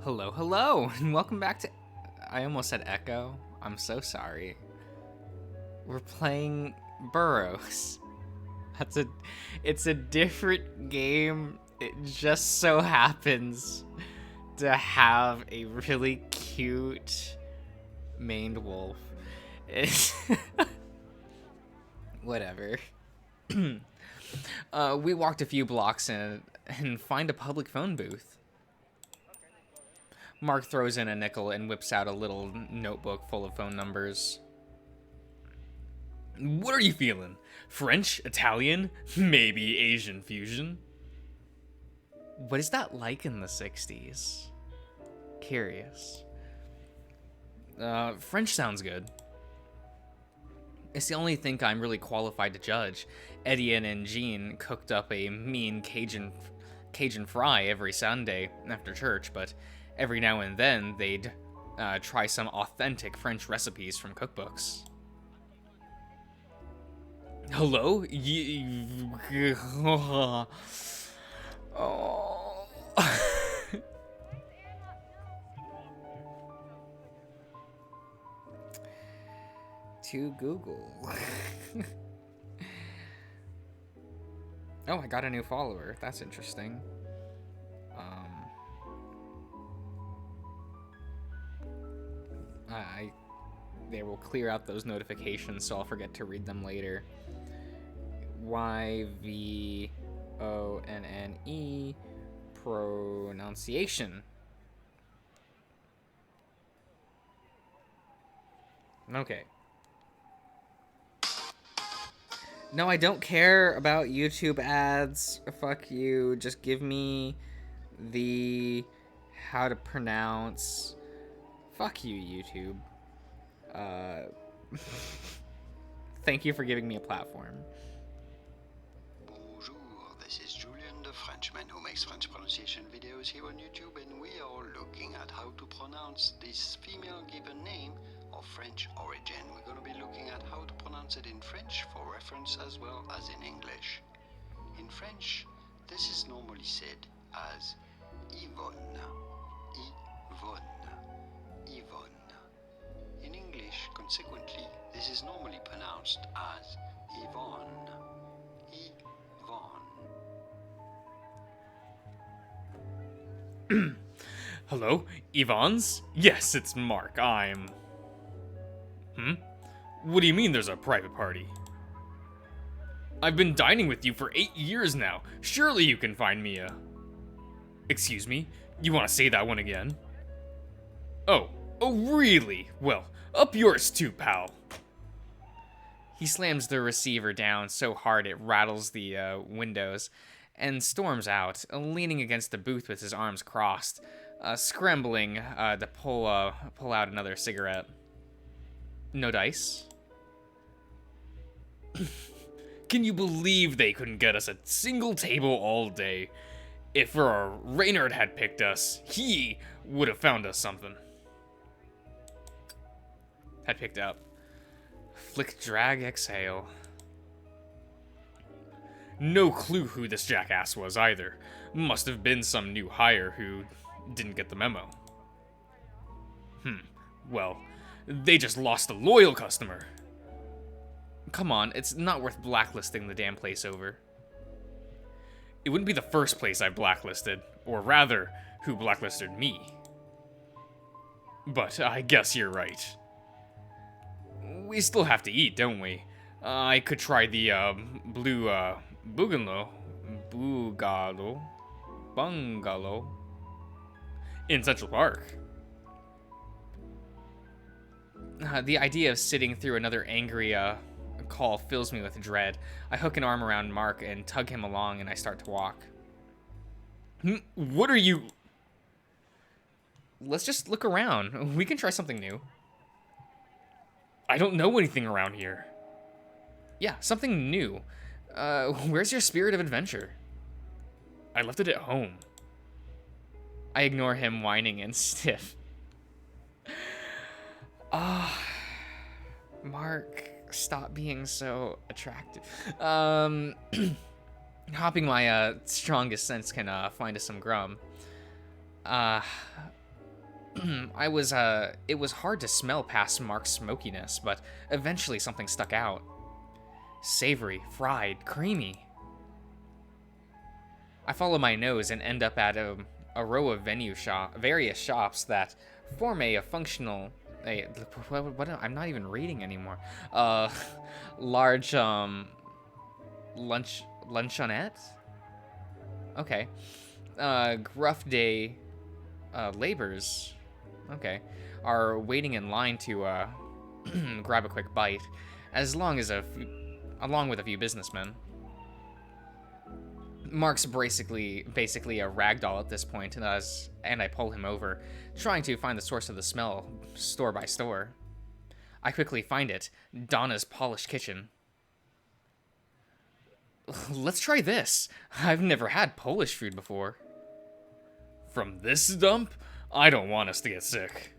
Hello, hello, and welcome back to... I almost said Echo. I'm so sorry. We're playing Burrows. It's a different game. It just so happens to have a really cute maned wolf. It's... Whatever. We walked a few blocks and find a public phone booth. Mark throws in a nickel and whips out a little notebook full of phone numbers. What are you feeling? French? Italian? Maybe Asian fusion? What is that like in the 60s? Curious. French sounds good. It's the only thing I'm really qualified to judge. Etienne and Jean cooked up a mean Cajun fry every Sunday after church, but every now and then they'd try some authentic French recipes from cookbooks. Hello? Oh. To Google. Oh, I got a new follower. That's interesting. They will clear out those notifications, so I'll forget to read them later. YVONNE pronunciation. Okay. No, I don't care about YouTube ads. Fuck you. Just give me the how to pronounce. Fuck you, YouTube. Thank you for giving me a platform. Bonjour, this is Julian, the Frenchman who makes French pronunciation videos here on YouTube, and we are looking at how to pronounce this female given name of French origin. We're going to be looking at how to pronounce it in French for reference as well as in English. In French, this is normally said as Yvonne, Yvonne, Yvonne. In English, consequently, this is normally pronounced as Yvonne, Yvonne. Hello? Yvonne's? Yes, it's Mark. What do you mean there's a private party? I've been dining with you for 8 years now. Surely you can find me a... Excuse me? You want to say that one again? Oh, really? Well, up yours too, pal. He slams the receiver down so hard it rattles the windows and storms out, leaning against the booth with his arms crossed, scrambling to pull out another cigarette. No dice? Can you believe they couldn't get us a single table all day? If Reynard had picked us, he would have found us something. Had picked up. Flick, drag, exhale. No clue who this jackass was either. Must have been some new hire who didn't get the memo. Well, they just lost a loyal customer. Come on, it's not worth blacklisting the damn place over. It wouldn't be the first place I blacklisted, or rather, who blacklisted me. But I guess you're right. We still have to eat, don't we? I could try the blue bungalow in Central Park. The idea of sitting through another angry call fills me with dread. I hook an arm around Mark and tug him along, and I start to walk. What are you... Let's just look around. We can try something new. I don't know anything around here. Yeah, something new. Where's your spirit of adventure? I left it at home. I ignore him whining and stiff. Mark, stop being so attractive. Hopping my strongest sense can find us some grum. It was hard to smell past Mark's smokiness, but eventually something stuck out. Savory, fried, creamy. I follow my nose and end up at a row of various shops that form a functional, what, I'm not even reading anymore. Large, luncheonette? Okay. Gruff day, laborers, okay, are waiting in line to, grab a quick bite, along with a few businessmen. Mark's basically a ragdoll at this point, and I pull him over, trying to find the source of the smell, store by store. I quickly find it, Donna's polished kitchen. Let's try this. I've never had Polish food before. From this dump? I don't want us to get sick.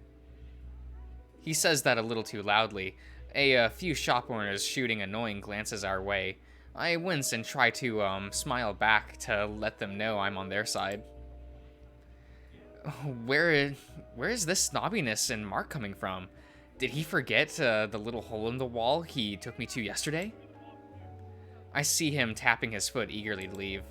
He says that a little too loudly, a few shop owners shooting annoying glances our way. I wince and try to smile back to let them know I'm on their side. Where is this snobbiness in Mark coming from? Did he forget the little hole in the wall he took me to yesterday? I see him tapping his foot eagerly to leave.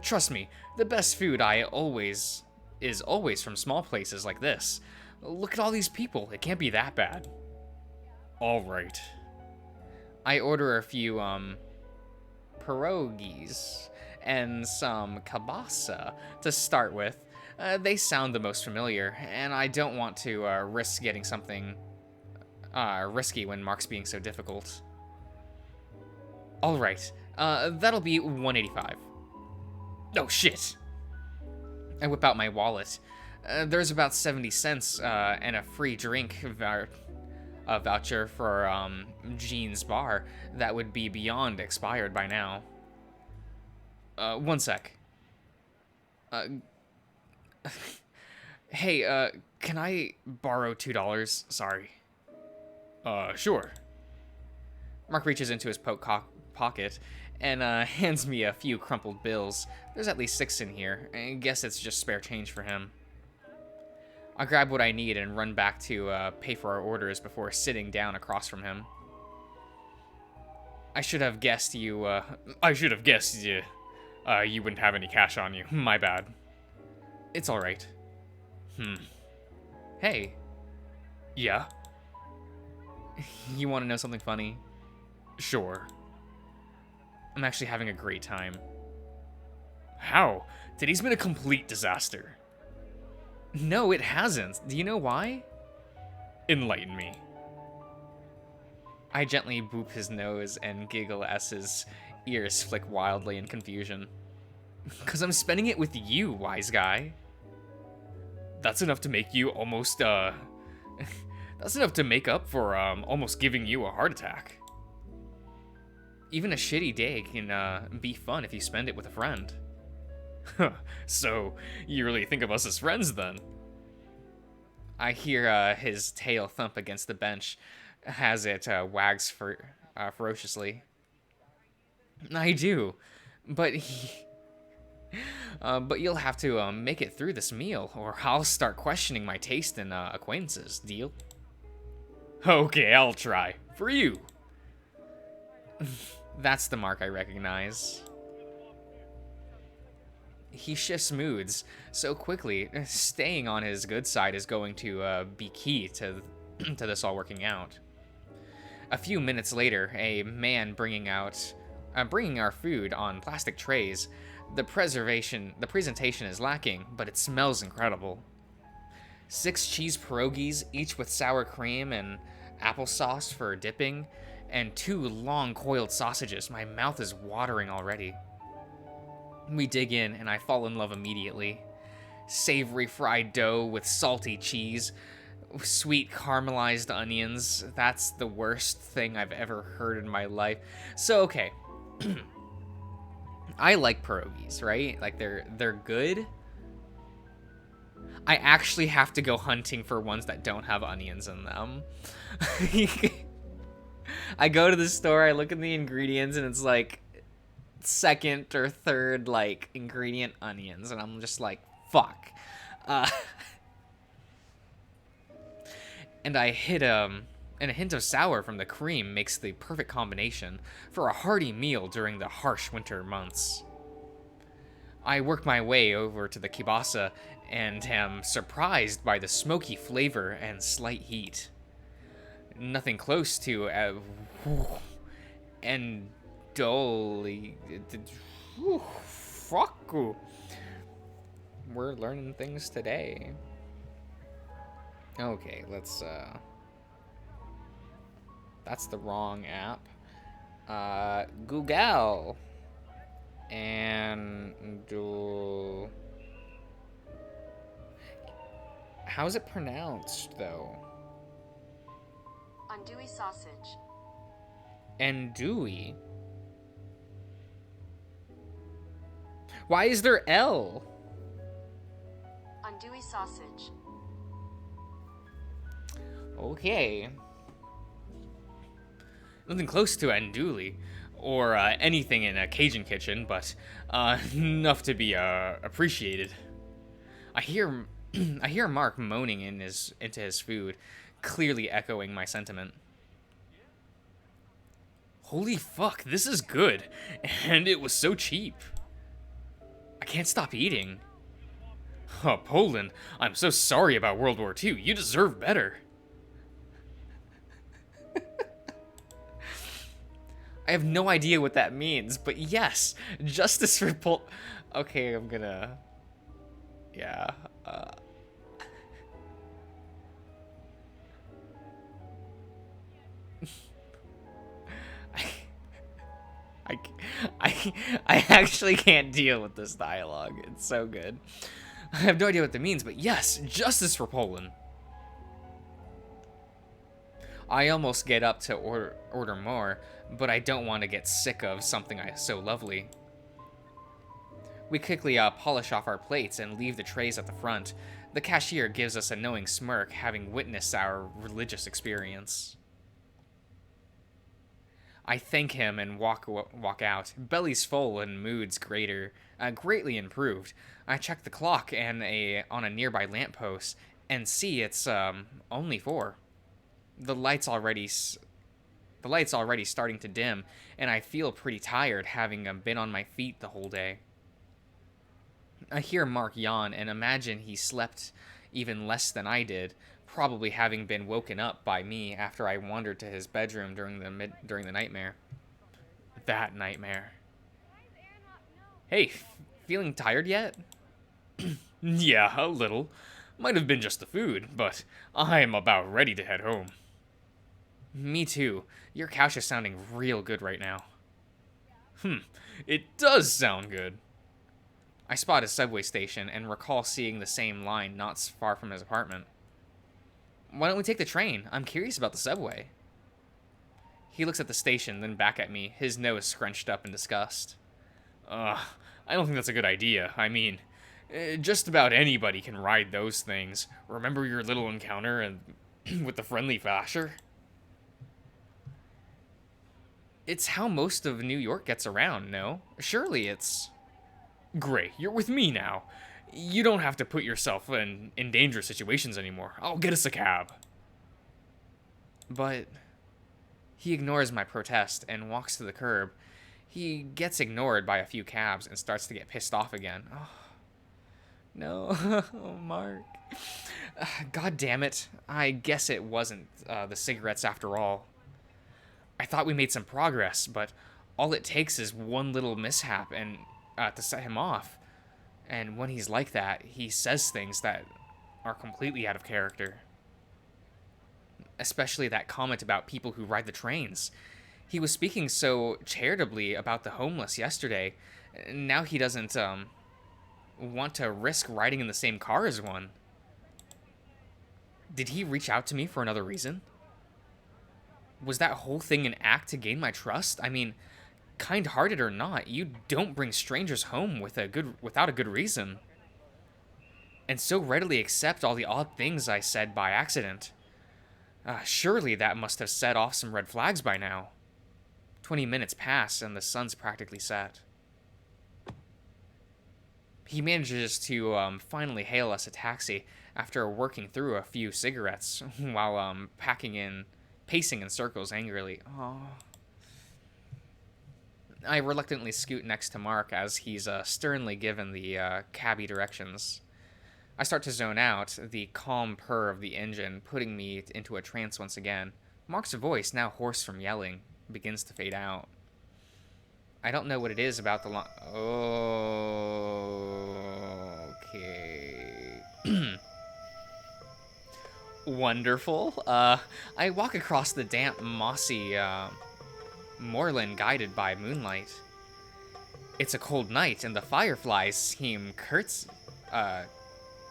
Trust me, the best food is always from small places like this. Look at all these people, it can't be that bad. All right. I order a few, pierogies and some kielbasa to start with. They sound the most familiar, and I don't want to risk getting something risky when Mark's being so difficult. All right, that'll be $1.85. Oh, shit. I whip out my wallet. There's about 70 cents and a free drink voucher for Jean's bar that would be beyond expired by now. One sec. Hey, can I borrow $2? Sorry. Sure. Mark reaches into his pocket and hands me a few crumpled bills. There's at least 6 in here. I guess it's just spare change for him. I grab what I need and run back to pay for our orders before sitting down across from him. I should have guessed you wouldn't have any cash on you. My bad. It's all right. Hey. Yeah? You want to know something funny? Sure. I'm actually having a great time. How? Today's been a complete disaster. No, it hasn't. Do you know why? Enlighten me. I gently boop his nose and giggle as his ears flick wildly in confusion. 'Cause I'm spending it with you, wise guy. That's enough to make you almost, that's enough to make up for, almost giving you a heart attack. Even a shitty day can, be fun if you spend it with a friend. So, you really think of us as friends, then? I hear, his tail thump against the bench as it, wags ferociously. I do, but but you'll have to, make it through this meal, or I'll start questioning my taste in, acquaintances. Deal? Okay, I'll try. For you. That's the Mark I recognize. He shifts moods so quickly. Staying on his good side is going to be key to this all working out. A few minutes later, a man bringing our food on plastic trays. The presentation is lacking, but it smells incredible. 6 cheese pierogies, each with sour cream and applesauce for dipping, and 2 long coiled sausages. My mouth is watering already. We dig in, and I fall in love immediately. Savory fried dough with salty cheese, sweet caramelized onions. That's the worst thing I've ever heard in my life. So, okay. I like pierogies, right? Like, they're good. I actually have to go hunting for ones that don't have onions in them. I go to the store, I look at the ingredients, and it's like second or third, like, ingredient onions, and I'm just like, fuck. And and a hint of sour from the cream makes the perfect combination for a hearty meal during the harsh winter months. I work my way over to the kibasa and am surprised by the smoky flavor and slight heat. Nothing close to Endoli. Fuck. We're learning things today. Okay, let's that's the wrong app. Google. And how's it pronounced though? Andouille sausage. Andouille? Why is there L? Andouille sausage. Okay. Nothing close to andouille, or anything in a Cajun kitchen, but enough to be appreciated. I hear Mark moaning into his food, clearly echoing my sentiment. Holy fuck, this is good, and it was so cheap. I can't stop eating. Oh, Poland, I'm so sorry about World War II. You deserve better. I have no idea what that means, but yes, justice for Okay, I'm gonna... Yeah, I actually can't deal with this dialogue. It's so good. I have no idea what that means, but yes, justice for Poland. I almost get up to order more, but I don't want to get sick of something so lovely. We quickly polish off our plates and leave the trays at the front. The cashier gives us a knowing smirk, having witnessed our religious experience. I thank him and walk out, bellies full and moods greatly improved. I check the clock on a nearby lamppost and see it's only 4. The light's already starting to dim, and I feel pretty tired, having been on my feet the whole day. I hear Mark yawn and imagine he slept even less than I did, probably having been woken up by me after I wandered to his bedroom during the nightmare. That nightmare. Hey, feeling tired yet? Yeah, a little. Might have been just the food, but I'm about ready to head home. Me too. Your couch is sounding real good right now. It does sound good. I spot a subway station and recall seeing the same line not far from his apartment. Why don't we take the train? I'm curious about the subway. He looks at the station, then back at me, his nose scrunched up in disgust. I don't think that's a good idea. I mean, just about anybody can ride those things. Remember your little encounter with the friendly fasher? It's how most of New York gets around, no? Surely it's... Great, you're with me now. You don't have to put yourself in dangerous situations anymore. I'll get us a cab. But he ignores my protest and walks to the curb. He gets ignored by a few cabs and starts to get pissed off again. Oh, no, oh, Mark. God damn it. I guess it wasn't the cigarettes after all. I thought we made some progress, but all it takes is one little mishap and to set him off. And when he's like that, he says things that are completely out of character. Especially that comment about people who ride the trains. He was speaking so charitably about the homeless yesterday. Now he doesn't want to risk riding in the same car as one. Did he reach out to me for another reason? Was that whole thing an act to gain my trust? I mean, kind-hearted or not, you don't bring strangers home without a good reason. And so readily accept all the odd things I said by accident. Surely that must have set off some red flags by now. 20 minutes pass and the sun's practically set. He manages to finally hail us a taxi after working through a few cigarettes while pacing in circles angrily. Oh. I reluctantly scoot next to Mark as he's sternly given the cabbie directions. I start to zone out, the calm purr of the engine putting me into a trance once again. Mark's voice, now hoarse from yelling, begins to fade out. I don't know what it is about the okay. Wonderful. I walk across the damp, mossy moorland guided by moonlight. It's a cold night, and the fireflies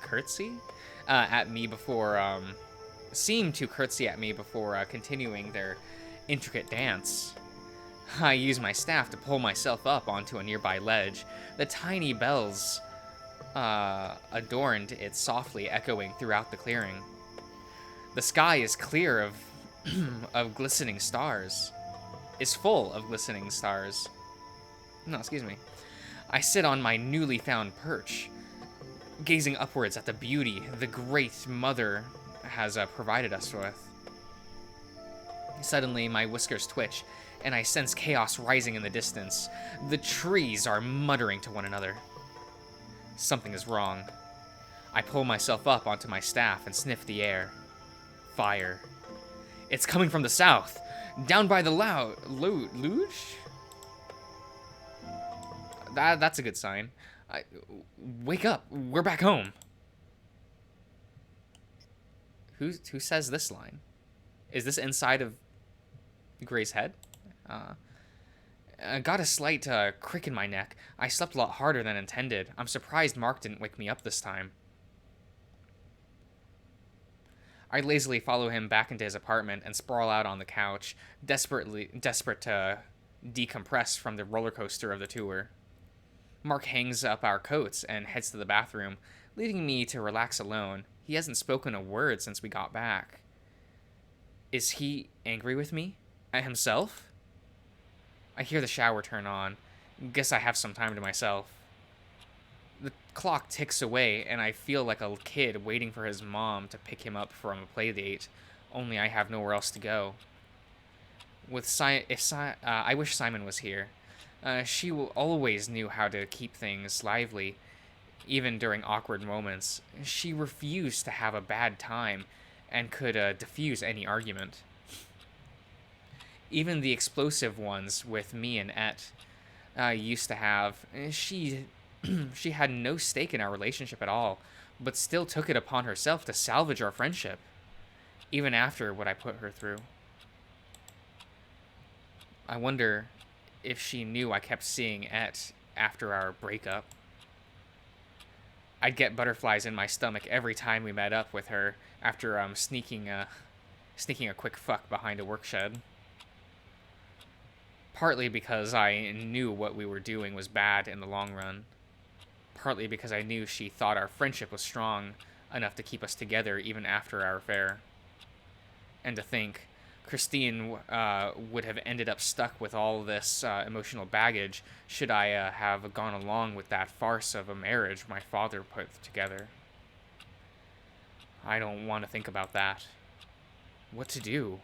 curtsy at me before seem to curtsy at me before continuing their intricate dance. I use my staff to pull myself up onto a nearby ledge. The tiny bells adorned it softly, echoing throughout the clearing. The sky is clear of of glistening stars. Is full of glistening stars. No, excuse me. I sit on my newly found perch, gazing upwards at the beauty the Great Mother has provided us with. Suddenly, my whiskers twitch, and I sense chaos rising in the distance. The trees are muttering to one another. Something is wrong. I pull myself up onto my staff and sniff the air. Fire. It's coming from the south, down by the luge? That's a good sign. Wake up, we're back home. Who says this line? Is this inside of Gray's head? I got a slight crick in my neck. I slept a lot harder than intended. I'm surprised Mark didn't wake me up this time. I lazily follow him back into his apartment and sprawl out on the couch, desperate to decompress from the roller coaster of the tour. Mark hangs up our coats and heads to the bathroom, leaving me to relax alone. He hasn't spoken a word since we got back. Is he angry with me? At himself? I hear the shower turn on. Guess I have some time to myself. The clock ticks away, and I feel like a kid waiting for his mom to pick him up from a play date, only I have nowhere else to go. I wish Simon was here. She always knew how to keep things lively, even during awkward moments. She refused to have a bad time and could diffuse any argument. Even the explosive ones with me and Et used to have, she had no stake in our relationship at all, but still took it upon herself to salvage our friendship, even after what I put her through. I wonder if she knew I kept seeing Et after our breakup. I'd get butterflies in my stomach every time we met up with her after sneaking a quick fuck behind a work shed. Partly because I knew what we were doing was bad in the long run. Partly because I knew she thought our friendship was strong enough to keep us together even after our affair. And to think, Christine would have ended up stuck with all this emotional baggage should I have gone along with that farce of a marriage my father put together. I don't want to think about that. What to do?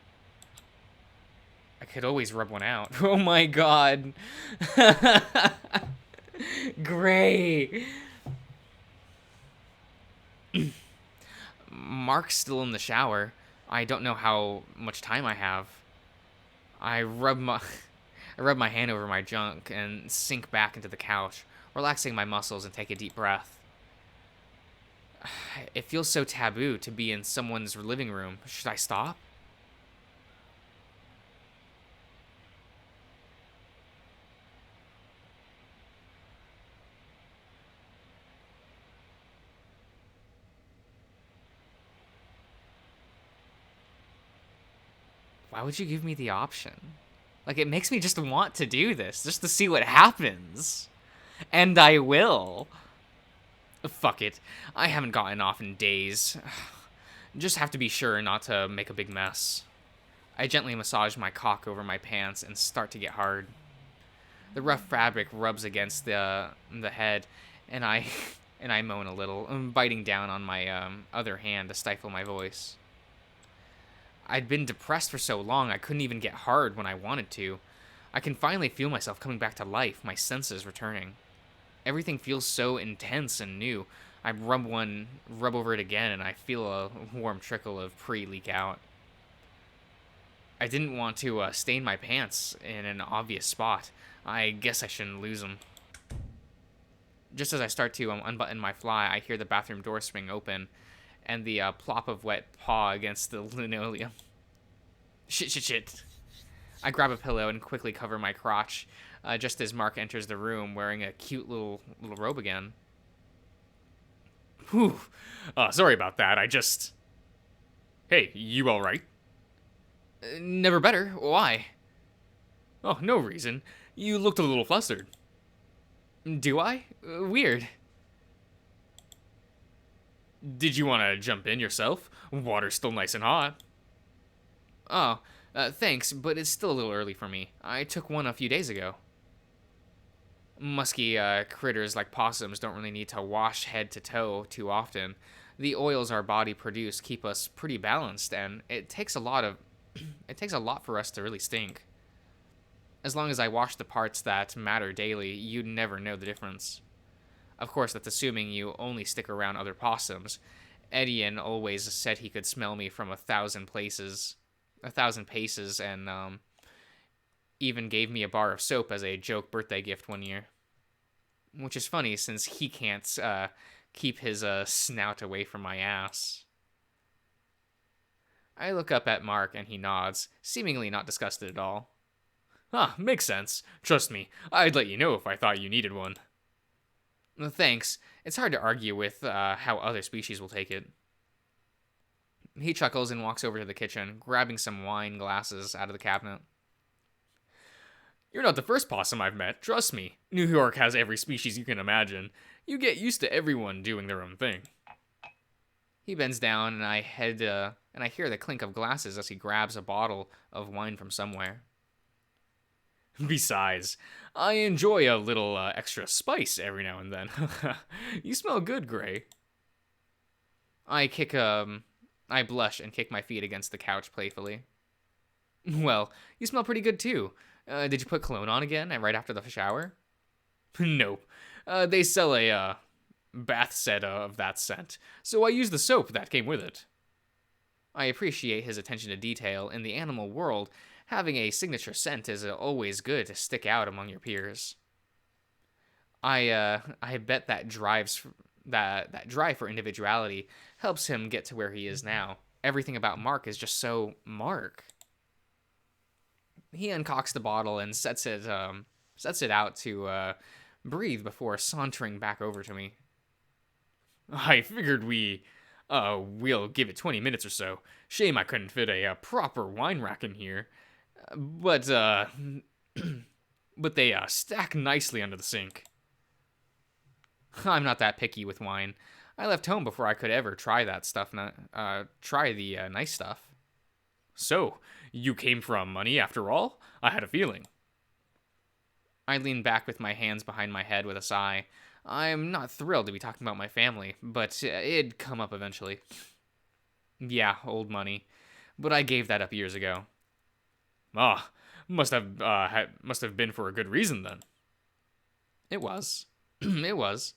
I could always rub one out. Oh my god. Gray. Mark's still in the shower. I don't know how much time I have. I rub my hand over my junk and sink back into the couch, relaxing my muscles and take a deep breath. It feels so taboo to be in someone's living room. Should I stop? Why would you give me the option? Like, it makes me just want to do this, just to see what happens. And I will. Fuck it. I haven't gotten off in days. Just have to be sure not to make a big mess. I gently massage my cock over my pants and start to get hard. The rough fabric rubs against the head, And I and I moan a little, biting down on my other hand to stifle my voice. I'd been depressed for so long I couldn't even get hard when I wanted to. I can finally feel myself coming back to life, my senses returning. Everything feels so intense and new. I rub over it again, and I feel a warm trickle of pre leak out. I didn't want to stain my pants in an obvious spot. I guess I shouldn't lose them. Just as I start to unbutton my fly, I hear the bathroom door swing open, and the plop of wet paw against the linoleum. Shit. I grab a pillow and quickly cover my crotch, just as Mark enters the room wearing a cute little robe again. Whew. Sorry about that. Hey, you alright? Never better. Why? Oh, no reason. You looked a little flustered. Do I? Weird. Did you want to jump in yourself? Water's still nice and hot. Oh, thanks, but it's still a little early for me. I took one a few days ago. Musky critters like possums don't really need to wash head to toe too often. The oils our body produce keep us pretty balanced, and it takes a lot for us to really stink. As long as I wash the parts that matter daily, you'd never know the difference. Of course, that's assuming you only stick around other possums. Edian always said he could smell me from 1,000 paces, and even gave me a bar of soap as a joke birthday gift one year. Which is funny, since he can't keep his snout away from my ass. I look up at Mark, and he nods, seemingly not disgusted at all. Makes sense. Trust me, I'd let you know if I thought you needed one. Thanks. It's hard to argue with how other species will take it. He chuckles and walks over to the kitchen, grabbing some wine glasses out of the cabinet. You're not the first possum I've met, trust me. New York has every species you can imagine. You get used to everyone doing their own thing. He bends down, and I hear the clink of glasses as he grabs a bottle of wine from somewhere. Besides, I enjoy a little extra spice every now and then. You smell good, Gray. I blush and kick my feet against the couch playfully. Well, you smell pretty good too. Did you put cologne on again right after the shower? Nope. They sell a bath set of that scent, so I used the soap that came with it. I appreciate his attention to detail. In the animal world, having a signature scent is always good to stick out among your peers. I bet that drive for individuality helps him get to where he is now. Everything about Mark is just so Mark. He uncocks the bottle and sets it out to breathe before sauntering back over to me. I figured we'll give it 20 minutes or so. Shame I couldn't fit a proper wine rack in here. But they stack nicely under the sink. I'm not that picky with wine. I left home before I could ever try that stuff. Try the nice stuff. So, you came from money after all? I had a feeling. I lean back with my hands behind my head with a sigh. I'm not thrilled to be talking about my family, but it'd come up eventually. Yeah, old money. But I gave that up years ago. Must have been for a good reason then. It was. It was.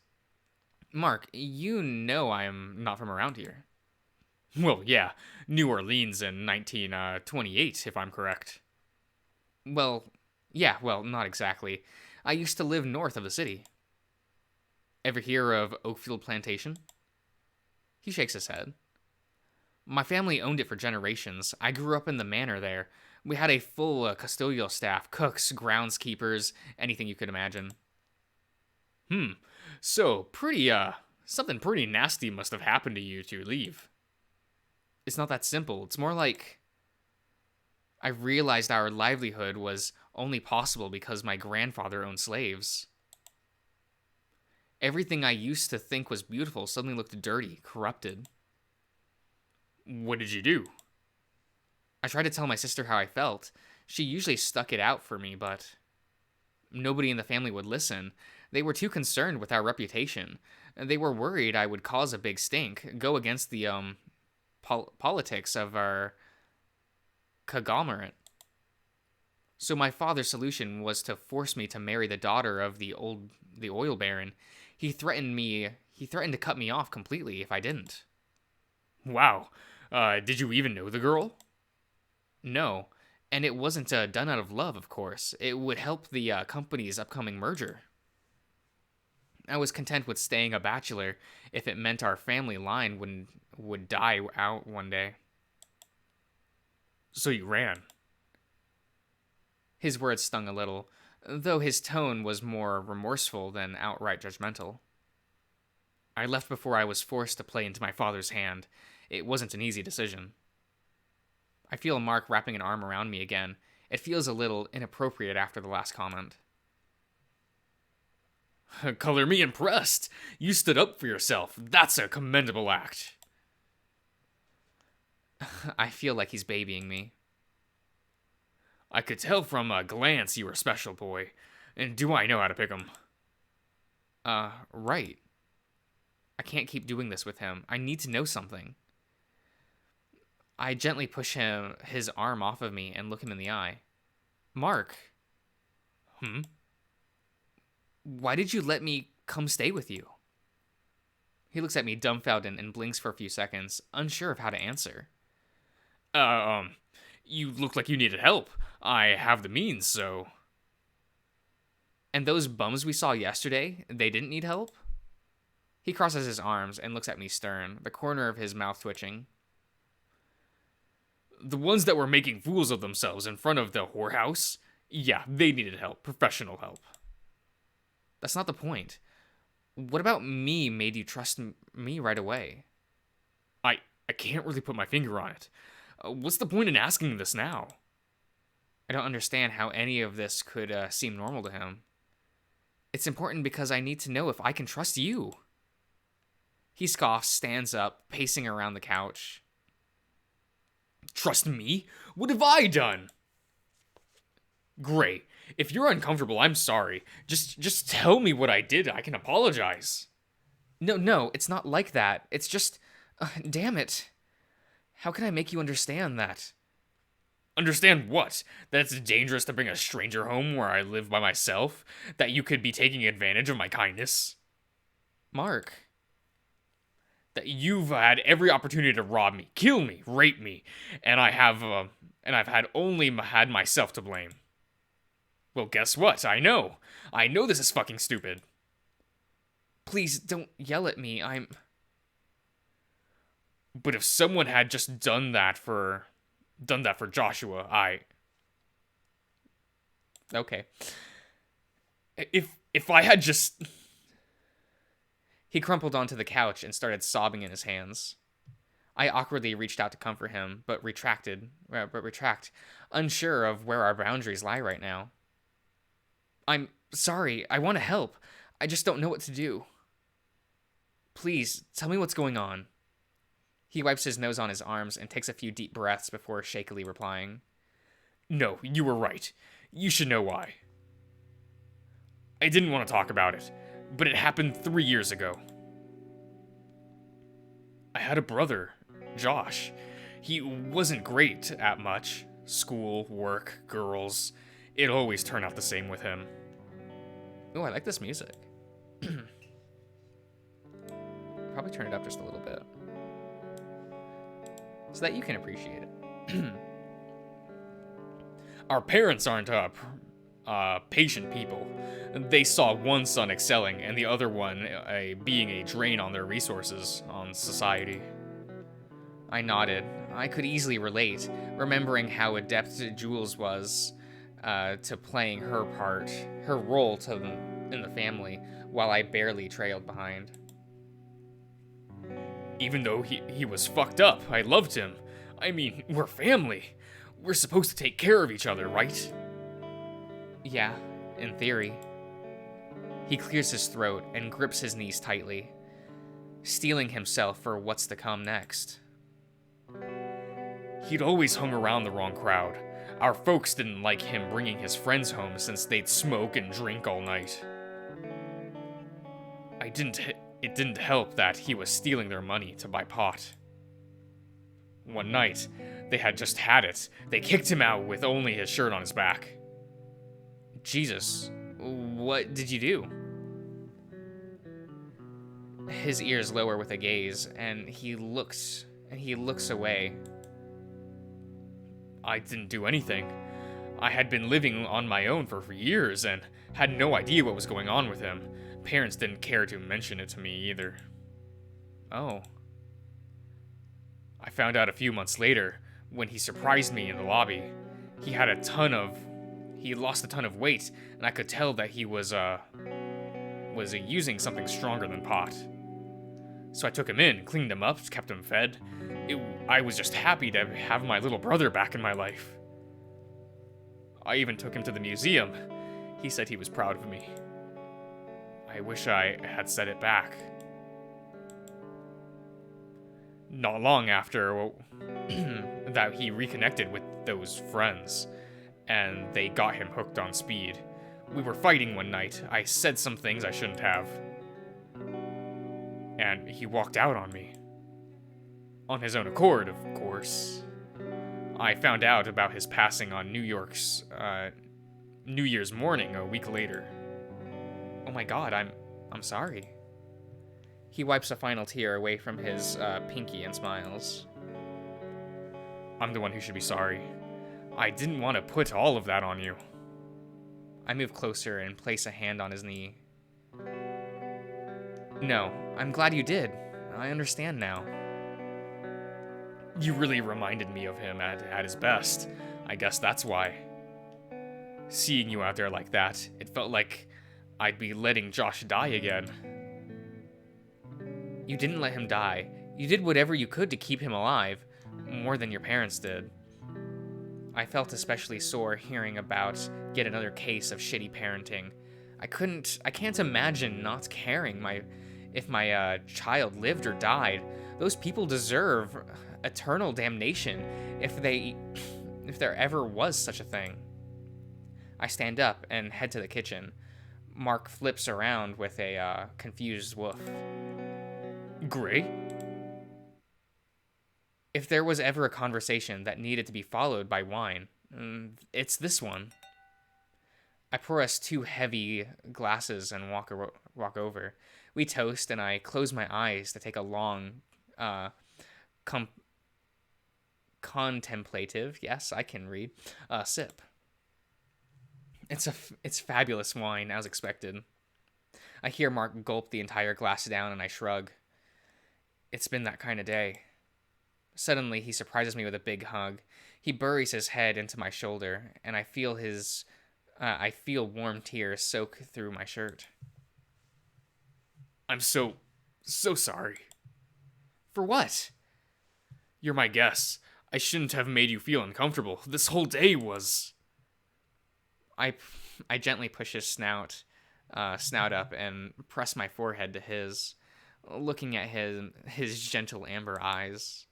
Mark, you know I am not from around here. Well, yeah, New Orleans in 1928, if I'm correct. Well, not exactly. I used to live north of the city. Ever hear of Oakfield Plantation? He shakes his head. My family owned it for generations. I grew up in the manor there. We had a full custodial staff, cooks, groundskeepers, anything you could imagine. So, something pretty nasty must have happened to you to leave. It's not that simple. It's more like I realized our livelihood was only possible because my grandfather owned slaves. Everything I used to think was beautiful suddenly looked dirty, corrupted. What did you do? I tried to tell my sister how I felt. She usually stuck it out for me, but nobody in the family would listen. They were too concerned with our reputation. They were worried I would cause a big stink, go against the, politics of our conglomerate. So my father's solution was to force me to marry the daughter of the oil baron. He threatened to cut me off completely if I didn't. Wow. Did you even know the girl? No, and it wasn't done out of love, of course. It would help the company's upcoming merger. I was content with staying a bachelor if it meant our family line would die out one day. So you ran. His words stung a little, though his tone was more remorseful than outright judgmental. I left before I was forced to play into my father's hand. It wasn't an easy decision. I feel Mark wrapping an arm around me again. It feels a little inappropriate after the last comment. Color me impressed. You stood up for yourself. That's a commendable act. I feel like he's babying me. I could tell from a glance you were a special boy. And do I know how to pick 'em? Right. I can't keep doing this with him. I need to know something. I gently push his arm off of me and look him in the eye. Mark. Why did you let me come stay with you? He looks at me dumbfounded and blinks for a few seconds, unsure of how to answer. You look like you needed help. I have the means, so... And those bums we saw yesterday, they didn't need help? He crosses his arms and looks at me stern, the corner of his mouth twitching. The ones that were making fools of themselves in front of the whorehouse? Yeah, they needed help. Professional help. That's not the point. What about me made you trust me right away? I can't really put my finger on it. What's the point in asking this now? I don't understand how any of this could seem normal to him. It's important because I need to know if I can trust you. He scoffs, stands up, pacing around the couch. Trust me? What have I done? Great. If you're uncomfortable, I'm sorry. Just tell me what I did. I can apologize. No, it's not like that. It's just... damn it. How can I make you understand that? Understand what? That it's dangerous to bring a stranger home where I live by myself? That you could be taking advantage of my kindness? Mark. That you've had every opportunity to rob me, kill me, rape me, and I've had myself to blame. Well, guess what? I know this is fucking stupid. Please don't yell at me. But if someone had just done that for Joshua, Okay. If I had just... He crumpled onto the couch and started sobbing in his hands. I awkwardly reached out to comfort him, but retract, unsure of where our boundaries lie right now. I'm sorry, I want to help. I just don't know what to do. Please, tell me what's going on. He wipes his nose on his arms and takes a few deep breaths before shakily replying. No, you were right. You should know why. I didn't want to talk about it, but it happened 3 years ago. I had a brother, Josh. He wasn't great at much. School, work, girls. It always turned out the same with him. Oh, I like this music. Probably turn it up just a little bit, so that you can appreciate it. Our parents aren't patient people. They saw one son excelling and the other one being a drain on their resources, on society. I nodded. I could easily relate, remembering how adept Jules was to playing her role in the family, while I barely trailed behind. Even though he was fucked up, I loved him. I mean, we're family. We're supposed to take care of each other, right? Yeah, in theory. He clears his throat and grips his knees tightly, steeling himself for what's to come next. He'd always hung around the wrong crowd. Our folks didn't like him bringing his friends home since they'd smoke and drink all night. it didn't help that he was stealing their money to buy pot. One night, they had just had it. They kicked him out with only his shirt on his back. Jesus, what did you do? His ears lower with a gaze, and he looks away. I didn't do anything. I had been living on my own for years and had no idea what was going on with him. Parents didn't care to mention it to me either. Oh. I found out a few months later when he surprised me in the lobby. He lost a ton of weight, and I could tell that he was using something stronger than pot. So I took him in, cleaned him up, kept him fed. I was just happy to have my little brother back in my life. I even took him to the museum. He said he was proud of me. I wish I had said it back. Not long after that, he reconnected with those friends, and they got him hooked on speed. We were fighting one night. I said some things I shouldn't have. And he walked out on me. On his own accord, of course. I found out about his passing on New Year's morning a week later. Oh my god, I'm sorry. He wipes a final tear away from his pinky and smiles. I'm the one who should be sorry. I didn't want to put all of that on you. I move closer and place a hand on his knee. No, I'm glad you did. I understand now. You really reminded me of him at his best. I guess that's why. Seeing you out there like that, it felt like I'd be letting Josh die again. You didn't let him die. You did whatever you could to keep him alive, more than your parents did. I felt especially sore hearing about yet another case of shitty parenting. I can't imagine not caring if my child lived or died. Those people deserve eternal damnation if there ever was such a thing. I stand up and head to the kitchen. Mark flips around with a confused woof. Gray? If there was ever a conversation that needed to be followed by wine, it's this one. I pour us 2 heavy glasses and walk over. We toast, and I close my eyes to take a long, contemplative, yes, I can read, sip. It's fabulous wine, as expected. I hear Mark gulp the entire glass down, and I shrug. It's been that kind of day. Suddenly, he surprises me with a big hug. He buries his head into my shoulder, and I feel warm tears soak through my shirt. I'm so sorry. For what? You're my guest. I shouldn't have made you feel uncomfortable. This whole day was... I gently push his snout up and press my forehead to his, looking at his gentle amber eyes.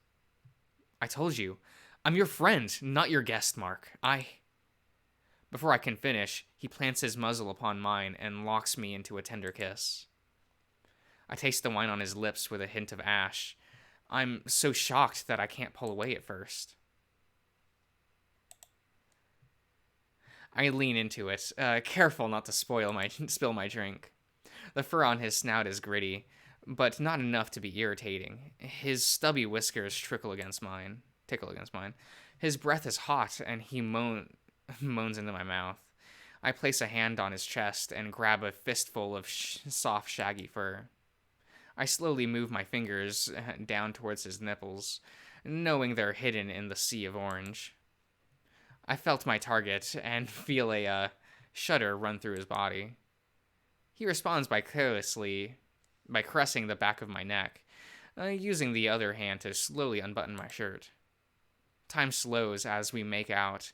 I told you, I'm your friend, not your guest, Mark. Before I can finish, he plants his muzzle upon mine and locks me into a tender kiss. I taste the wine on his lips with a hint of ash. I'm so shocked that I can't pull away at first. I lean into it, careful not to spill my drink. The fur on his snout is gritty, but not enough to be irritating. His stubby whiskers tickle against mine. His breath is hot, and he moans into my mouth. I place a hand on his chest and grab a fistful of soft, shaggy fur. I slowly move my fingers down towards his nipples, knowing they're hidden in the sea of orange. I felt my target and feel a shudder run through his body. He responds by caressing the back of my neck, using the other hand to slowly unbutton my shirt. Time slows as we make out.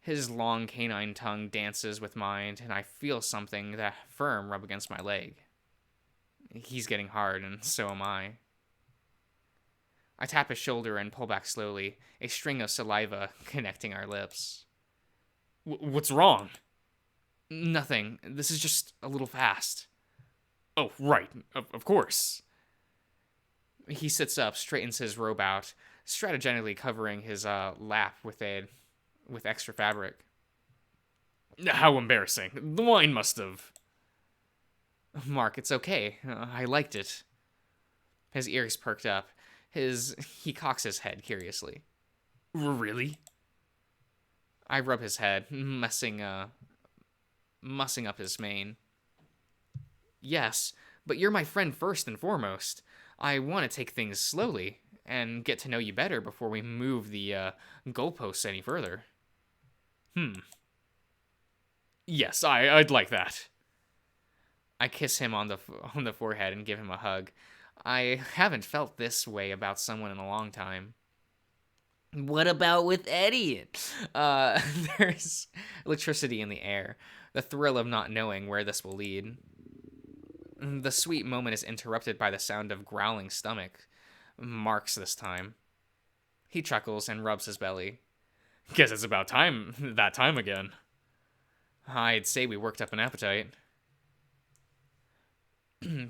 His long canine tongue dances with mine, and I feel something that firm rub against my leg. He's getting hard, and so am I. I tap his shoulder and pull back slowly, a string of saliva connecting our lips. What's wrong? Nothing. This is just a little fast. Oh, right, of course. He sits up, straightens his robe out, strategically covering his lap with extra fabric. How embarrassing. The wine must have... Mark, it's okay. I liked it. His ears perked up. He cocks his head curiously. Really? I rub his head, mussing up his mane. Yes, but you're my friend first and foremost. I want to take things slowly and get to know you better before we move the goalposts any further. Yes, I'd like that. I kiss him on the forehead and give him a hug. I haven't felt this way about someone in a long time. What about with Eddie? There's electricity in the air, the thrill of not knowing where this will lead. The sweet moment is interrupted by the sound of growling stomach. Mark's this time. He chuckles and rubs his belly. Guess it's about that time again. I'd say we worked up an appetite.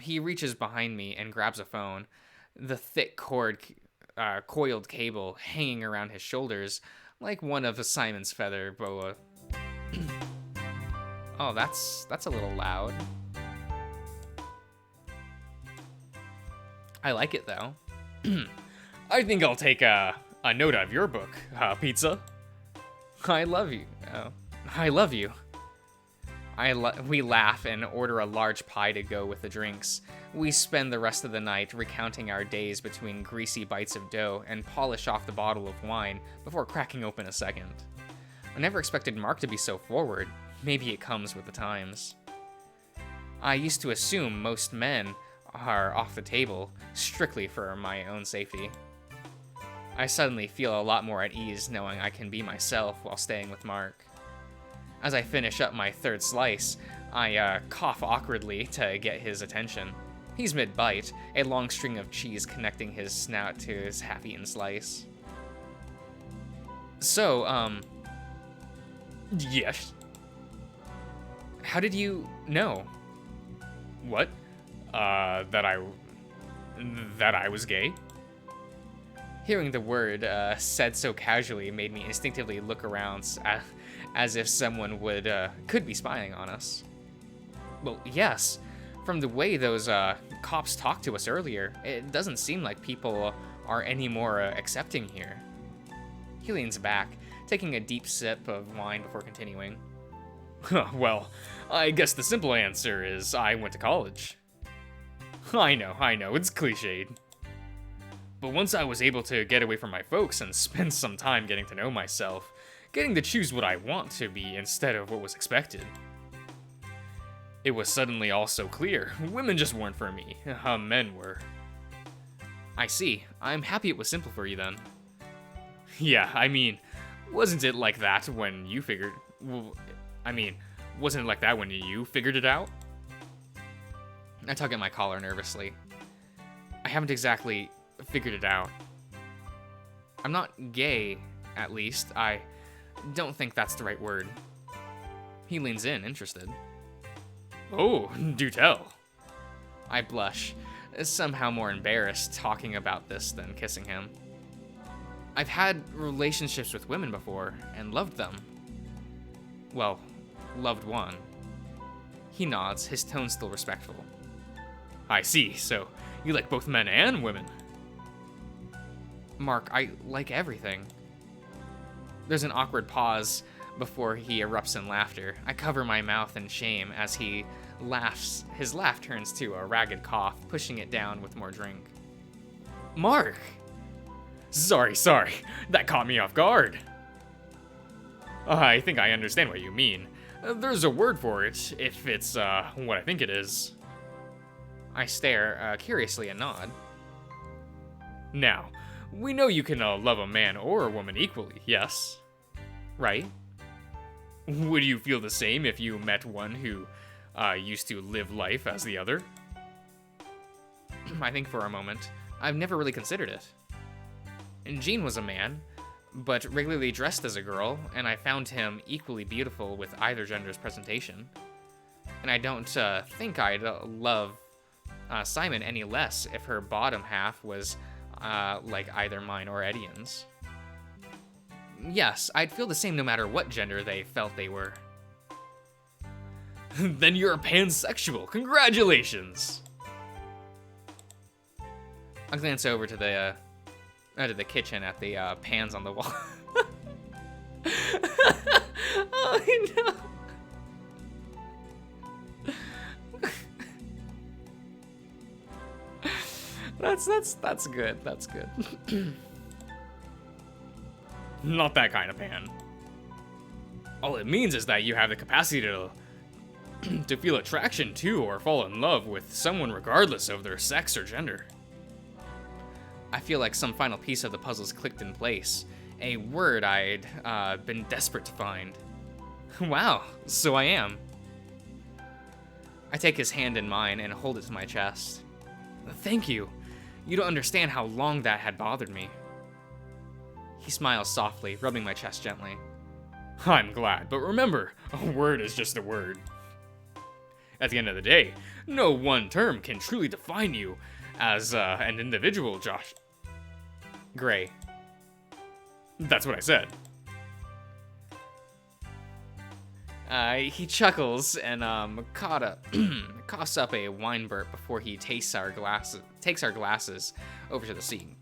He reaches behind me and grabs a phone. The thick coiled cable hanging around his shoulders like one of a Simon's feather boa. Oh, that's a little loud. I like it though. I think I'll take a note out of your book, pizza. I love you. Oh, I love you. We laugh and order a large pie to go with the drinks. We spend the rest of the night recounting our days between greasy bites of dough and polish off the bottle of wine before cracking open a second. I never expected Mark to be so forward. Maybe it comes with the times. I used to assume most men are off the table, strictly for my own safety. I suddenly feel a lot more at ease knowing I can be myself while staying with Mark. As I finish up my third slice, I cough awkwardly to get his attention. He's mid-bite, a long string of cheese connecting his snout to his half-eaten slice. So, Yes. how did you know? What? That I was gay? Hearing the word said so casually made me instinctively look around as if someone could be spying on us. Well, yes. From the way those cops talked to us earlier, it doesn't seem like people are any more accepting here. He leans back, taking a deep sip of wine before continuing. Well, I guess the simple answer is I went to college. I know, it's cliched. But once I was able to get away from my folks and spend some time getting to know myself, getting to choose what I want to be instead of what was expected, it was suddenly all so clear. Women just weren't for me. Men were. I see. I'm happy it was simple for you then. Yeah, I mean, wasn't it like that when you figured... wasn't it like that when you figured it out? I tug at my collar nervously. I haven't exactly figured it out. I'm not gay, at least. I don't think that's the right word. He leans in, interested. Oh, do tell. I blush, somehow more embarrassed talking about this than kissing him. I've had relationships with women before, and loved them. Well, loved one. He nods, his tone still respectful. I see, so you like both men and women. Mark, I like everything. There's an awkward pause before he erupts in laughter. I cover my mouth in shame as he laughs. His laugh turns to a ragged cough, pushing it down with more drink. Mark! Sorry, that caught me off guard. I think I understand what you mean. There's a word for it, if it's what I think it is. I stare curiously and nod. Now, we know you can love a man or a woman equally, yes? Right? Would you feel the same if you met one who used to live life as the other? I think for a moment. I've never really considered it. Gene was a man, but regularly dressed as a girl, and I found him equally beautiful with either gender's presentation. And I don't think I'd love Simon any less if her bottom half was like either mine or Edian's. Yes, I'd feel the same no matter what gender they felt they were. Then you're a pansexual. Congratulations! I'll glance over to the kitchen at the pans on the wall. Oh no! That's good. That's good. Not that kind of pan. All it means is that you have the capacity to to feel attraction to or fall in love with someone regardless of their sex or gender. I feel like some final piece of the puzzle's clicked in place. A word I'd been desperate to find. Wow, so I am. I take his hand in mine and hold it to my chest. Thank you. You don't understand how long that had bothered me. He smiles softly, rubbing my chest gently. I'm glad, but remember, a word is just a word. At the end of the day, no one term can truly define you as an individual, Josh. Gray. That's what I said. He chuckles and coughs up a wine burp before he takes our glasses over to the sink.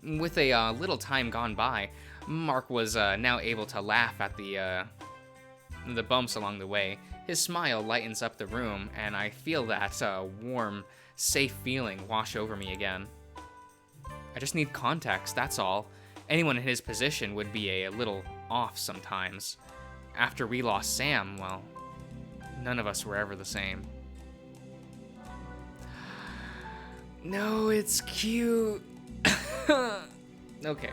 With a little time gone by, Mark was now able to laugh at the bumps along the way. His smile lightens up the room, and I feel that warm, safe feeling wash over me again. I just need context, that's all. Anyone in his position would be a little off sometimes. After we lost Sam, well, none of us were ever the same. No, it's cute. Okay.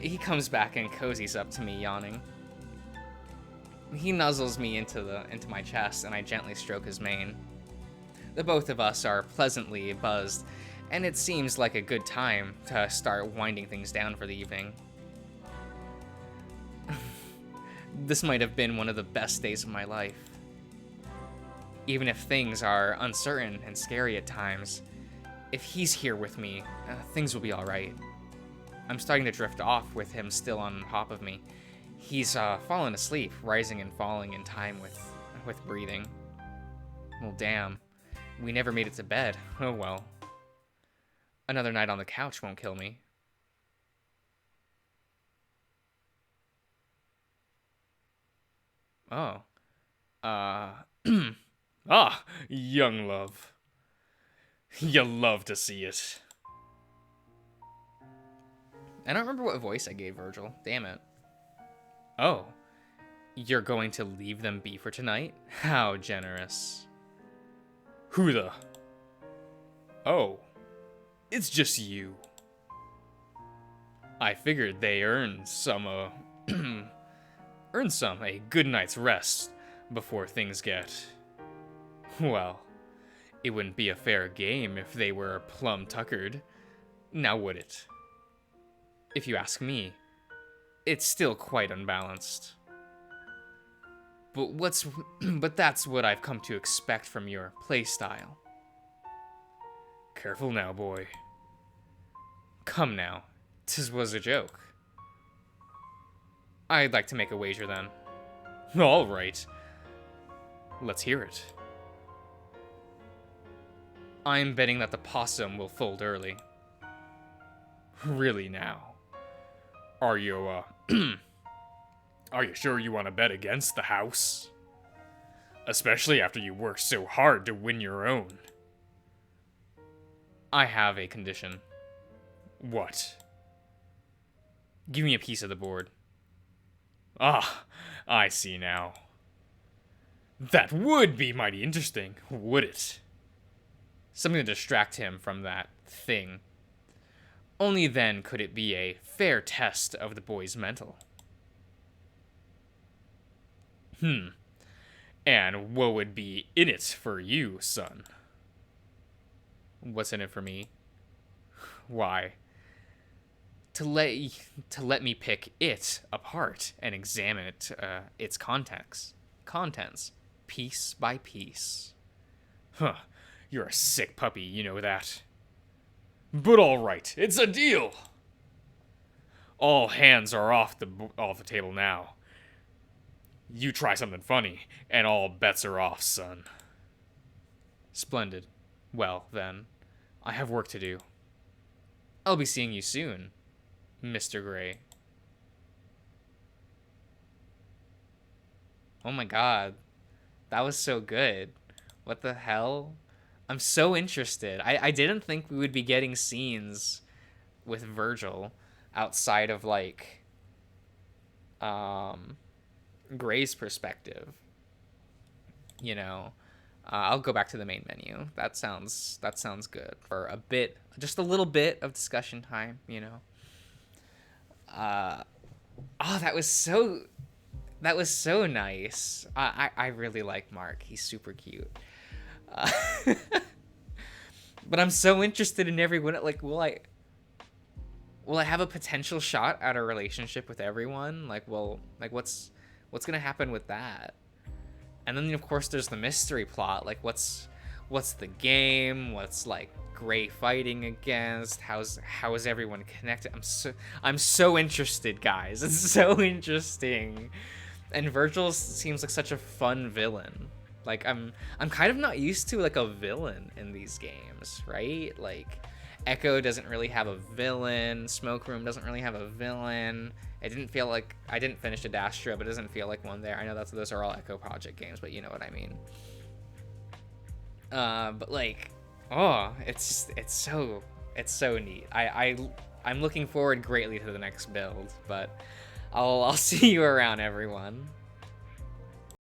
He comes back and cozies up to me, yawning. He nuzzles me into my chest, and I gently stroke his mane. The both of us are pleasantly buzzed, and it seems like a good time to start winding things down for the evening. This might have been one of the best days of my life. Even if things are uncertain and scary at times, if he's here with me, things will be alright. I'm starting to drift off with him still on top of me. He's fallen asleep, rising and falling in time with breathing. Well, damn. We never made it to bed. Oh well. Another night on the couch won't kill me. Oh. Ah, young love. You love to see it. I don't remember what voice I gave Virgil. Damn it. Oh. You're going to leave them be for tonight? How generous. Who the? Oh. It's just you. I figured they earned a good night's rest before things get... Well, it wouldn't be a fair game if they were plum tuckered. Now would it? If you ask me, it's still quite unbalanced. But that's what I've come to expect from your playstyle. Careful now, boy. Come now, 'tis was a joke. I'd like to make a wager then. All right. Let's hear it. I'm betting that the possum will fold early. Really now? Are you, are you sure you want to bet against the house? Especially after you worked so hard to win your own. I have a condition. What? Give me a piece of the board. Ah, I see now. That would be mighty interesting, would it? Something to distract him from that thing. Only then could it be a fair test of the boy's mental. And what would be in it for you, son? What's in it for me? Why? To let me pick it apart and examine its contents, piece by piece. You're a sick puppy, you know that. But alright, it's a deal! All hands are off the table now. You try something funny, and all bets are off, son. Splendid. Well, then, I have work to do. I'll be seeing you soon, Mr. Gray. Oh my god. That was so good. What the hell? I'm so interested. I didn't think we would be getting scenes with Virgil outside of, like, Gray's perspective. You know, I'll go back to the main menu. That sounds good for a bit, just a little bit of discussion time. You know. Oh, that was so nice. I really like Mark. He's super cute. But I'm so interested in everyone. Like, will I have a potential shot at a relationship with everyone? Like, what's gonna happen with that? And then, of course, there's the mystery plot. Like, what's the game? What's, like, Gray fighting against? How is everyone connected? I'm so interested, guys. It's so interesting. And Virgil seems like such a fun villain. Like, I'm kind of not used to, like, a villain in these games, right? Like, Echo doesn't really have a villain. Smoke Room doesn't really have a villain. It didn't feel like... I didn't finish Adastra, but it doesn't feel like one there. I know those are all Echo Project games, but you know what I mean. But, like... Oh, it's so neat. I'm looking forward greatly to the next build, but I'll see you around, everyone.